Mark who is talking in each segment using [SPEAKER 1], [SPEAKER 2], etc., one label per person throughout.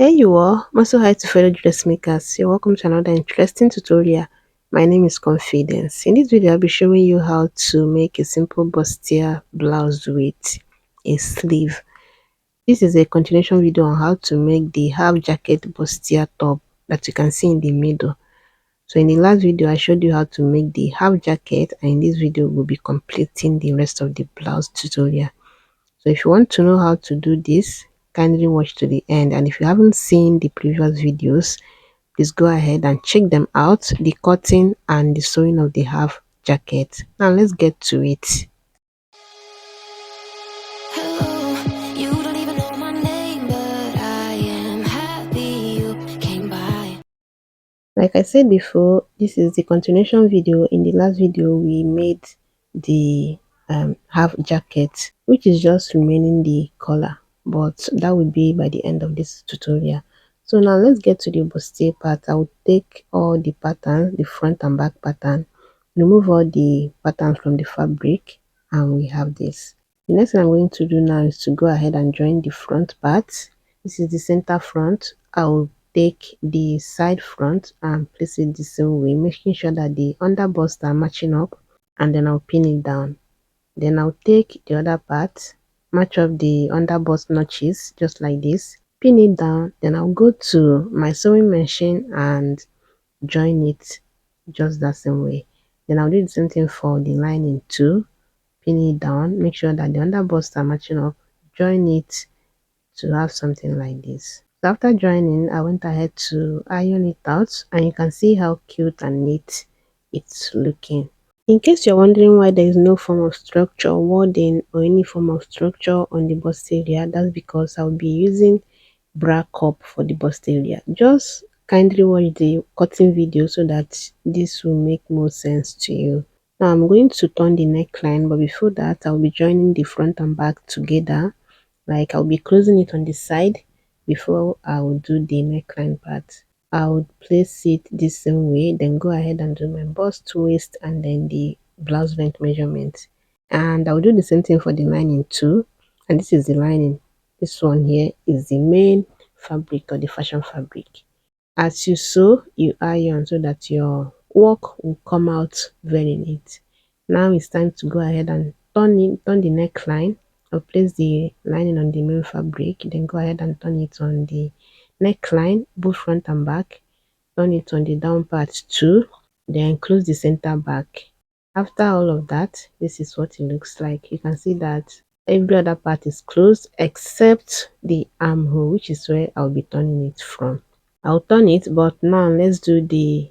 [SPEAKER 1] Hey you all, I'm also hi to fellow dressmakers. You're welcome to another interesting tutorial. My name is Confidence. In this video, I'll be showing you how to make a simple bustier blouse with a sleeve. This is a continuation video on how to make the half jacket bustier top that you can see in the middle. So in the last video, I showed you how to make the half jacket, and in this video, we'll be completing the rest of the blouse tutorial. So if you want to know how to do this, kindly watch to the end. And if you haven't seen the previous videos, please go ahead and check them out, the cutting and the sewing of the half jacket. Now let's get to it.
[SPEAKER 2] Hello, you don't even know my name, but I am happy you came by.
[SPEAKER 1] Like I said before, this is the continuation video. In the last video, we made the half jacket, which is just remaining the collar, but that will be by the end of this tutorial. So now let's get to the bustier part. I will take all the pattern, the front and back pattern, remove all the patterns from the fabric, and we have this. The next thing I'm going to do now is to go ahead and join the front part. This is the center front. I will take the side front and place it the same way, making sure that the underbursts are matching up, and then I'll pin it down. Then I'll take the other part, match up the underbust notches just like this, pin it down. Then I'll go to my sewing machine and join it just that same way. Then I'll do the same thing for the lining too, pin it down, make sure that the underbursts are matching up, join it to have something like this. So after joining, I went ahead to iron it out, and you can see how cute and neat it's looking. In case you're wondering why there is no form of structure, wording, or any form of structure on the bust area, that's because I'll be using bra cup for the bust area. Just kindly watch the cutting video so that this will make more sense to you. Now I'm going to turn the neckline, but before that I'll be joining the front and back together. Like I'll be closing it on the side before I will do the neckline part. I would place it the same way, then go ahead and do my bust, waist, and then the blouse length measurement. And I'll do the same thing for the lining too. And this is the lining. This one here is the main fabric or the fashion fabric. As you sew, you iron so that your work will come out very neat. Now it's time to go ahead and turn the neckline, or place the lining on the main fabric, then go ahead and turn it on the neckline, both front and back, turn it on the down part too, then close the center back. After all of that, this is what it looks like. You can see that every other part is closed except the armhole, which is where I'll be turning it from. I'll turn it, but now let's do the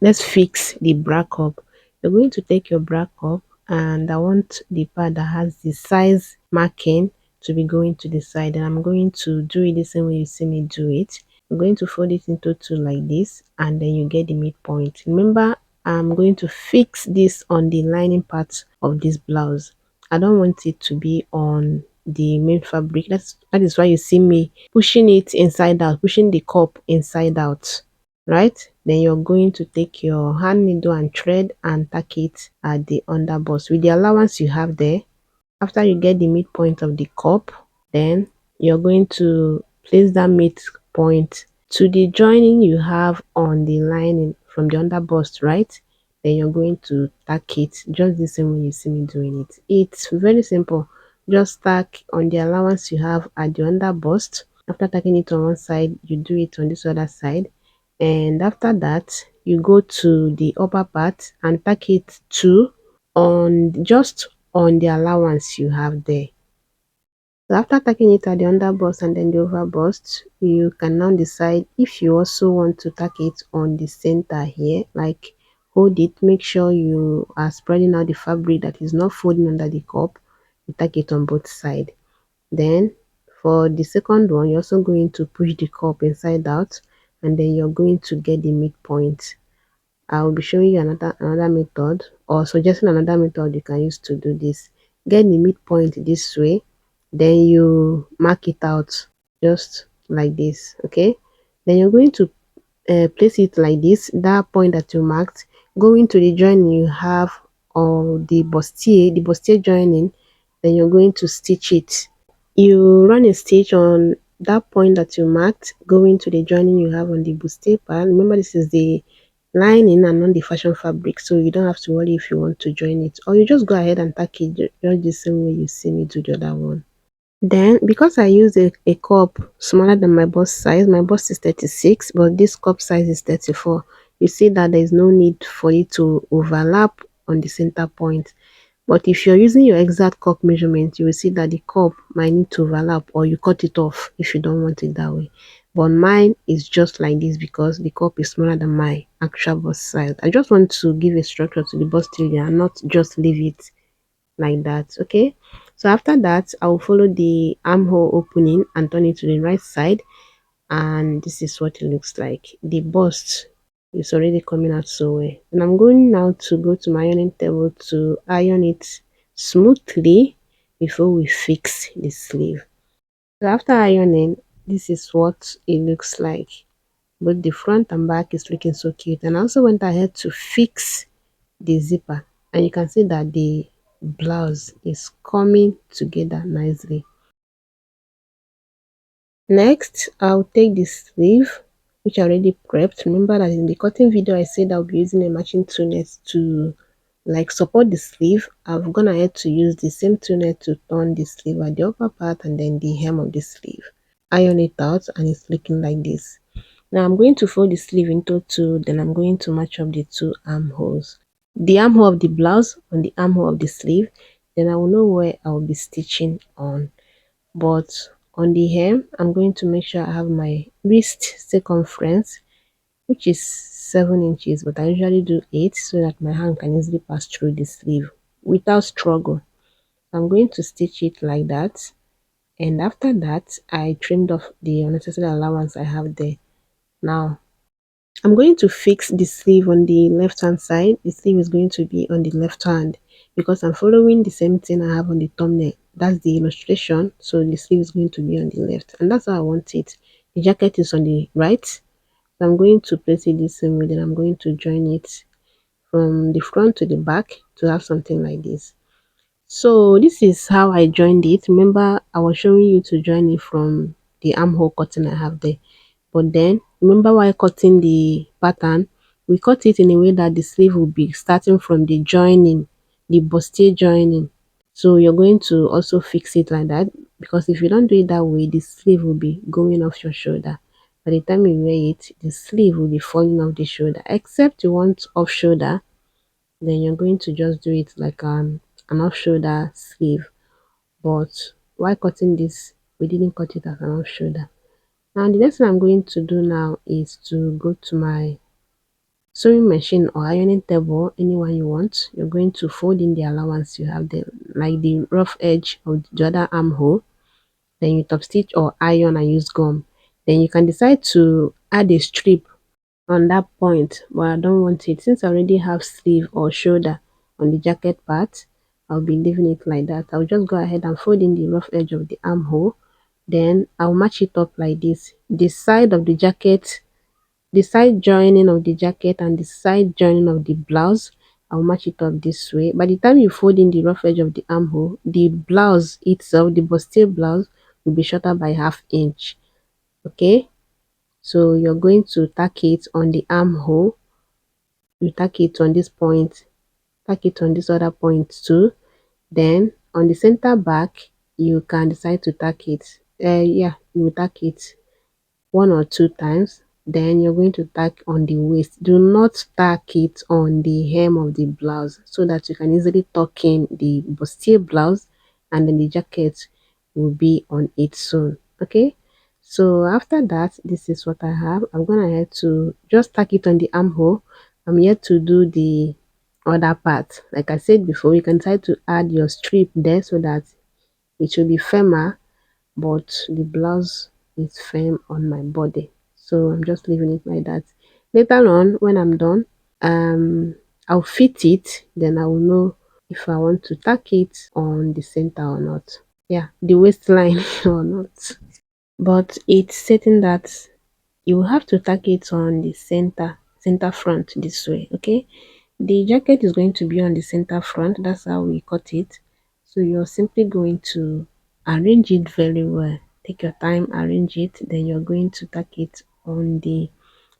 [SPEAKER 1] let's fix the bra cup. You're going to take your bra cup, and I want the part that has the size marking to be going to the side, and I'm going to do it the same way you see me do it. I'm going to fold it into two like this, and then you get the midpoint. Remember, I'm going to fix this on the lining part of this blouse. I don't want it to be on the main fabric. That is why you see me pushing it inside out, pushing the cup inside out, right? Then you're going to take your hand needle and thread and tack it at the underbust with the allowance you have there. After you get the midpoint of the cup, then you're going to place that midpoint to the joining you have on the lining from the underbust, right? Then you're going to tack it just the same way you see me doing it. It's very simple. Just tack on the allowance you have at the underbust. After tacking it on one side, you do it on this other side, and after that you go to the upper part and tack it too on just on the allowance you have there. So after tacking it at the underbust and then the overbust, you can now decide if you also want to tack it on the center here. Like, hold it, make sure you are spreading out the fabric that is not folding under the cup. You tack it on both sides. Then for the second one, you're also going to push the cup inside out, and then you're going to get the midpoint. I will be showing you another method, or suggesting another method you can use to do this. Get the midpoint this way, then you mark it out just like this. Okay, then you're going to place it like this, that point that you marked, go into the joining you have on the bustier joining, then you're going to stitch it. You run a stitch on that point that you marked going to the joining you have on the bustier part. Remember, this is the lining and not the fashion fabric, so you don't have to worry if you want to join it, or you just go ahead and tack it just the same way you see me do the other one. Then, because I use a cup smaller than my bust is 36, but this cup size is 34. You see that there is no need for it to overlap on the center point. But if you're using your exact cup measurement, you will see that the cup might need to overlap, or you cut it off if you don't want it that way. But mine is just like this because the cup is smaller than my actual bust size. I just want to give a structure to the bust area and not just leave it like that. Okay, so after that I will follow the armhole opening and turn it to the right side, and this is what it looks like. The bust is already coming out so well, and I'm going now to go to my ironing table to iron it smoothly before we fix the sleeve. So after ironing, this is what it looks like. Both the front and back is looking so cute, and I also went ahead to fix the zipper, and you can see that the blouse is coming together nicely. Next, I'll take the sleeve, which I already prepped. Remember that in the cutting video I said I'll be using a matching tool net to like support the sleeve. I've gone ahead to use the same tool net to turn the sleeve at the upper part and then the hem of the sleeve. Iron it out and it's looking like this. Now I'm going to fold the sleeve into two, then I'm going to match up the two armholes. The armhole of the blouse on the armhole of the sleeve, then I will know where I will be stitching on. But on the hem, I'm going to make sure I have my wrist circumference, which is 7 inches, but I usually do 8 so that my hand can easily pass through the sleeve without struggle. I'm going to stitch it like that, and after that I trimmed off the unnecessary allowance I have there. Now I'm going to fix the sleeve on the left hand side. The sleeve is going to be on the left hand because I'm following the same thing I have on the thumbnail. That's the illustration. So the sleeve is going to be on the left, and that's how I want it. The jacket is on the right. So I'm going to place it the same way. Then I'm going to join it from the front to the back to have something like this. So this is how I joined it. Remember, I was showing you to join it from the armhole cutting I have there. But then, remember while cutting the pattern, we cut it in a way that the sleeve will be starting from the joining, the bustier joining. So you're going to also fix it like that, because if you don't do it that way, the sleeve will be going off your shoulder. By the time you wear it, the sleeve will be falling off the shoulder. Except you want off shoulder, then you're going to just do it like an off shoulder sleeve. But while cutting this, we didn't cut it as an off shoulder. Now the next thing I'm going to do now is to go to my sewing machine or ironing table, anyone you want. You're going to fold in the allowance you have there, like the rough edge of the other armhole. Then you top stitch or iron and use gum. Then you can decide to add a strip on that point, but I don't want it. Since I already have sleeve or shoulder on the jacket part, I'll be leaving it like that. I'll just go ahead and fold in the rough edge of the armhole. Then I'll match it up like this. The side of the jacket, the side joining of the jacket and the side joining of the blouse, I'll match it up this way. By the time you fold in the rough edge of the armhole, the blouse itself, the bustier blouse, will be shorter by ½ inch. Okay, so you're going to tack it on the armhole. You tack it on this point, tack it on this other point too. Then on the center back, you can decide to tack it. Yeah, you will tack it 1 or 2 times. Then you're going to tack on the waist. Do not tack it on the hem of the blouse so that you can easily tuck in the bustier blouse, and then the jacket will be on its soon. Okay, so after that, this is what I have. I'm gonna head to just tack it on the armhole. I'm yet to do the other part. Like I said before, you can try to add your strip there so that it will be firmer, but the blouse is firm on my body, so I'm just leaving it like that. Later on when I'm done, I'll fit it, then I will know if I want to tack it on the center or not, yeah, the waistline or not. But it's certain that you have to tack it on the center front this way. Okay, the jacket is going to be on the center front. That's how we cut it. So you're simply going to arrange it very well take your time, arrange it. Then you're going to tack it on the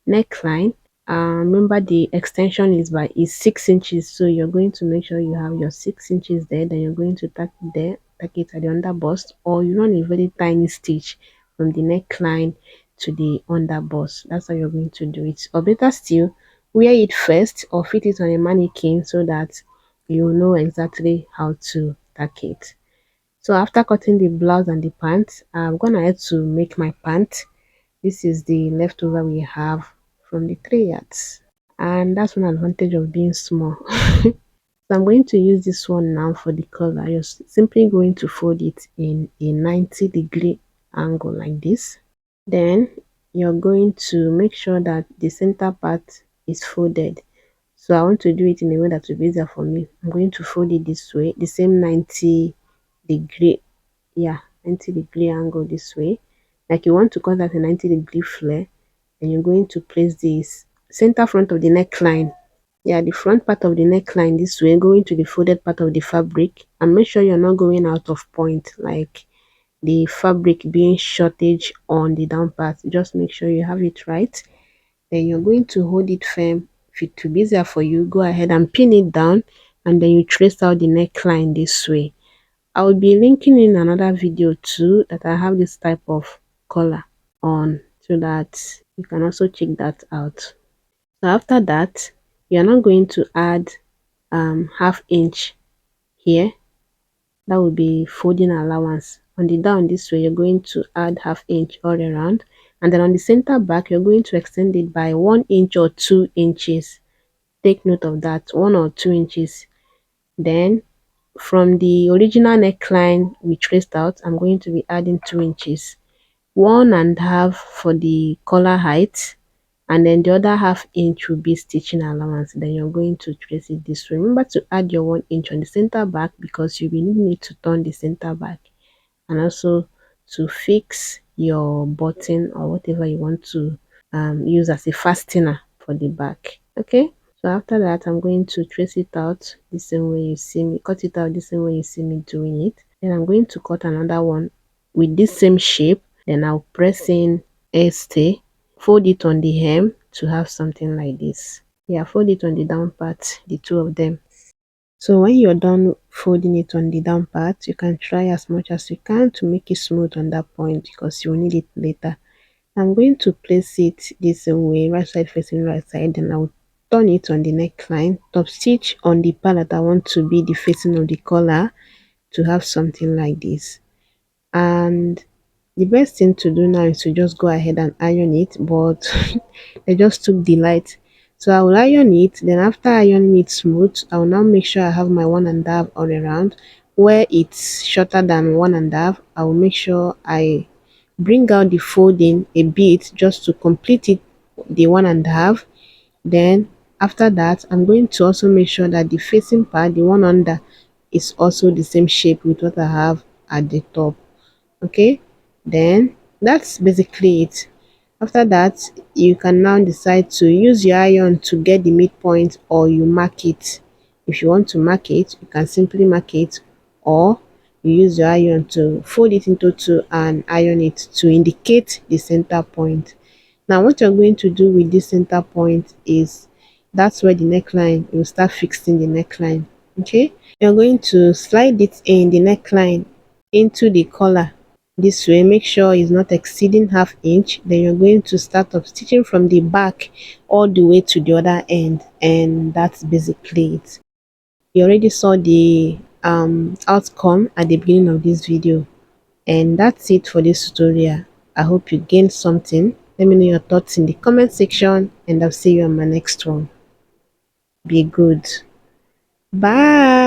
[SPEAKER 1] neckline. Remember the extension is 6 inches, so you're going to make sure you have your 6 inches there. Then you're going to tack it there, tack it at the under bust, or you run a very tiny stitch from the neckline to the under bust. That's how you're going to do it. Or better still, wear it first or fit it on a mannequin so that you know exactly how to tack it. So after cutting the blouse and the pants, I'm gonna head to make my pant. This is the leftover we have from the 3 yards, and that's one advantage of being small. So I'm going to use this one now for the collar. You're simply going to fold it in a 90-degree angle like this. Then you're going to make sure that the center part is folded. So I want to do it in a way that will be easier for me. I'm going to fold it this way, the same 90-degree, yeah, 90-degree angle this way. Like you want to cut out a 90-degree flare, and you're going to place this center front of the neckline, yeah, the front part of the neckline this way, going to the folded part of the fabric, and make sure you're not going out of point, like the fabric being shortage on the down part. Just make sure you have it right. Then you're going to hold it firm. If it will be easier for you, go ahead and pin it down, and then you trace out the neckline this way. I will be linking in another video too that I have this type of collar on, so that you can also check that out. So after that, you're not going to add half inch here. That will be folding allowance. On the down this way, you're going to add half inch all around, and then on the center back, you're going to extend it by 1 inch or 2 inches. Take note of that, 1 or 2 inches. Then from the original neckline we traced out, I'm going to be adding 2 inches, 1.5 for the collar height, and then the other half inch will be stitching allowance. Then you're going to trace it this way. Remember to add your 1 inch on the center back, because you'll be needing it to turn the center back, and also to fix your button or whatever you want to use as a fastener for the back. Okay, so after that, I'm going to trace it out the same way you see me, cut it out the same way you see me doing it. Then I'm going to cut another one with this same shape. Then I'll press in a stay, fold it on the hem to have something like this. Yeah, fold it on the down part, the two of them. So when you're done folding it on the down part, you can try as much as you can to make it smooth on that point, because you'll need it later. I'm going to place it this way, right side facing right side, then I'll turn it on the neckline, top stitch on the part that I want to be the facing of the collar, to have something like this. And the best thing to do now is to just go ahead and iron it, but I just took the light. So I will iron it, then after ironing it smooth, I will now make sure I have my 1.5 all around. Where it's shorter than 1.5, I will make sure I bring out the folding a bit just to complete it, the 1.5. Then after that, I'm going to also make sure that the facing part, the one under, is also the same shape with what I have at the top. Okay, then that's basically it. After that, you can now decide to use your iron to get the midpoint, or you mark it. If you want to mark it, you can simply mark it, or you use your iron to fold it into two and iron it to indicate the center point. Now what you're going to do with this center point is, that's where the neckline, you start fixing the neckline. Okay, you're going to slide it in the neckline into the collar this way. Make sure it's not exceeding half inch. Then you're going to start up stitching from the back all the way to the other end, and that's basically it. You already saw the outcome at the beginning of this video, and that's it for this tutorial. I hope you gained something. Let me know your thoughts in the comment section, and I'll see you on my next one. Be good. Bye.